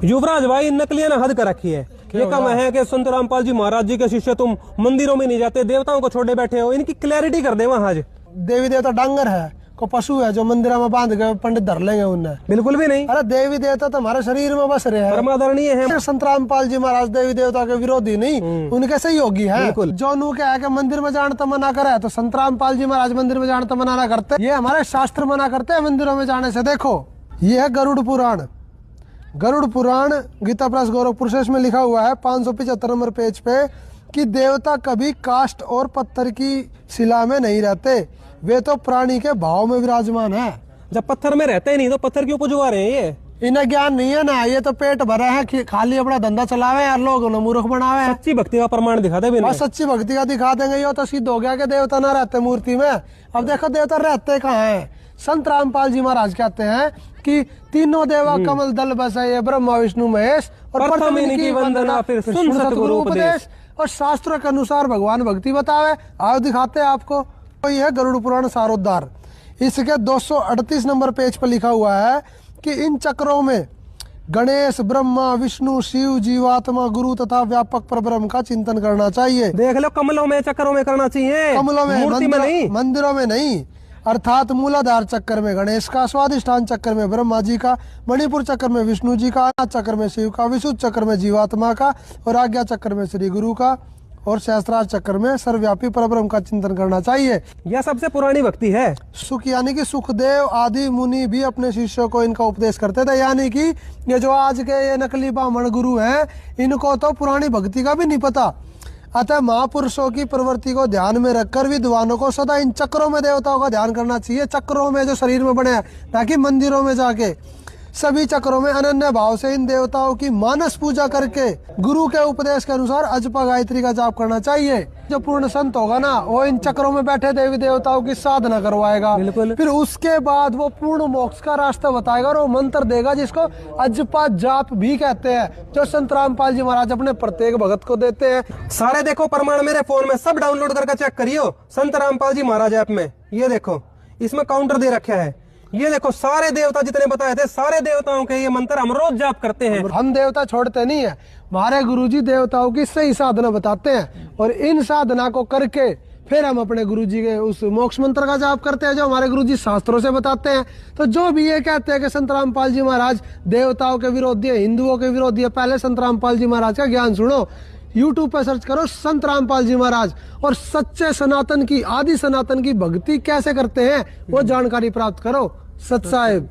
युवराज भाई नकलिया ने हद कर रखी है। ये कम है कि संत रामपाल जी महाराज जी के शिष्य तुम मंदिरों में नहीं जाते, देवताओं को छोड़े बैठे हो। इनकी क्लैरिटी कर दे वहां। आज देवी देवता डांगर है को पशु है जो मंदिर में बांध के पंडित धर लेंगे उन्हें? बिल्कुल भी नहीं। अरे देवी देवता तो हमारे शरीर में बस रहे हैं, परमादरणीय है। संत रामपाल जी महाराज देवी देवता के विरोधी नहीं, उनके सहयोगी है। जो नू क्या है कि मंदिर में जाने तो मना करे, तो संत रामपाल जी महाराज मंदिर में जाने तो मना ना करते। ये हमारे शास्त्र मना करते हैं मंदिरों में जाने से। देखो ये है गरुड़ पुराण। गरुड़ पुराण गीता प्रेस गोरखपुर से इसमें लिखा हुआ है 575 नंबर पेज पे कि देवता कभी काष्ठ और पत्थर की शिला में नहीं रहते, वे तो प्राणी के भाव में विराजमान है। जब पत्थर में रहते ही नहीं तो पत्थर क्यों पुजवा रहे हैं? ये इन्हें ज्ञान नहीं है ना, ये तो पेट भरा है कि खाली अपना धंधा चलावे यार, लोग मूर्ख बनावे। सच्ची भक्ति का प्रमाण दिखाते भी नहीं। सच्ची भक्ति का दिखा देंगे, ये तो सिद्ध हो गया कि देवता ना रहते मूर्ति में। अब देखो देवता रहते कहाँ हैं। संत रामपाल जी महाराज कहते हैं कि तीनों देवा कमल दल बसाए, ब्रह्मा विष्णु महेश, और प्रथम इनकी वंदना फिर सुन सतगुरु उपदेश। और शास्त्रों के अनुसार भगवान भक्ति बतावे। आओ दिखाते हैं आपको। तो यह है गरुड़ पुराण सारोद्धार। इसके 238 नंबर पेज पर लिखा हुआ है कि इन चक्रों में गणेश, ब्रह्मा, विष्णु, शिव, जीवात्मा, गुरु तथा व्यापक परब्रह्म का चिंतन करना चाहिए। देख लो, कमलों में चक्रों में करना चाहिए, कमलों में, मूर्ति में नहीं, मंदिरों में नहीं। अर्थात मूलाधार चक्कर में गणेश का, स्वादिष्ठान चक्कर में ब्रह्मा जी का, मणिपुर चक्कर में विष्णु जी का, अनाहत चक्कर में शिव का, विशुद्ध चक्कर में जीवात्मा का, और आज्ञा चक्कर में श्री गुरु का, और सहस्त्रार चक्कर में सर्वव्यापी परब्रह्म का चिंतन करना चाहिए। यह सबसे पुरानी भक्ति है। सुख यानी कि सुखदेव आदि मुनि भी अपने शिष्यों को इनका उपदेश करते थे। यानी कि ये जो आज के ये नकली ब्राह्मण गुरु हैं, इनको तो पुरानी भक्ति का भी नहीं पता। अतः महापुरुषों की प्रवृत्ति को ध्यान में रखकर विद्वानों को सदा इन चक्रों में देवताओं का ध्यान करना चाहिए। चक्रों में जो शरीर में बने हैं, ताकि मंदिरों में जाके सभी चक्रों में अनन्य भाव से इन देवताओं की मानस पूजा करके गुरु के उपदेश के अनुसार अजपा गायत्री का जाप करना चाहिए। जो पूर्ण संत होगा ना, वो इन चक्रों में बैठे देवी देवताओं की साधना करवाएगा। फिर उसके बाद वो पूर्ण मोक्ष का रास्ता बताएगा और वो मंत्र देगा जिसको अजपा जाप भी कहते हैं, जो संत रामपाल जी महाराज अपने प्रत्येक भगत को देते हैं। सारे देखो प्रमाण मेरे फोन में सब डाउनलोड करके चेक करियो। संत रामपाल जी महाराज ऐप में ये देखो, इसमें काउंटर दे रखा है। ये देखो सारे देवता जितने बताए थे, सारे देवताओं के ये मंत्र हम रोज जाप करते हैं। हम देवता छोड़ते नहीं है। हमारे गुरुजी देवताओं की सही साधना बताते हैं, और इन साधना को करके फिर हम अपने गुरुजी के उस मोक्ष मंत्र का जाप करते हैं, जो हमारे गुरुजी शास्त्रों से बताते हैं। तो जो भी ये कहते हैं कि संत रामपाल जी महाराज देवताओं के विरोधी है, हिंदुओं के विरोधी है, पहले संत रामपाल जी महाराज का ज्ञान सुनो। YouTube पर सर्च करो संत रामपाल जी महाराज, और सच्चे सनातन की, आदि सनातन की भक्ति कैसे करते हैं वो जानकारी प्राप्त करो। सत साहिब।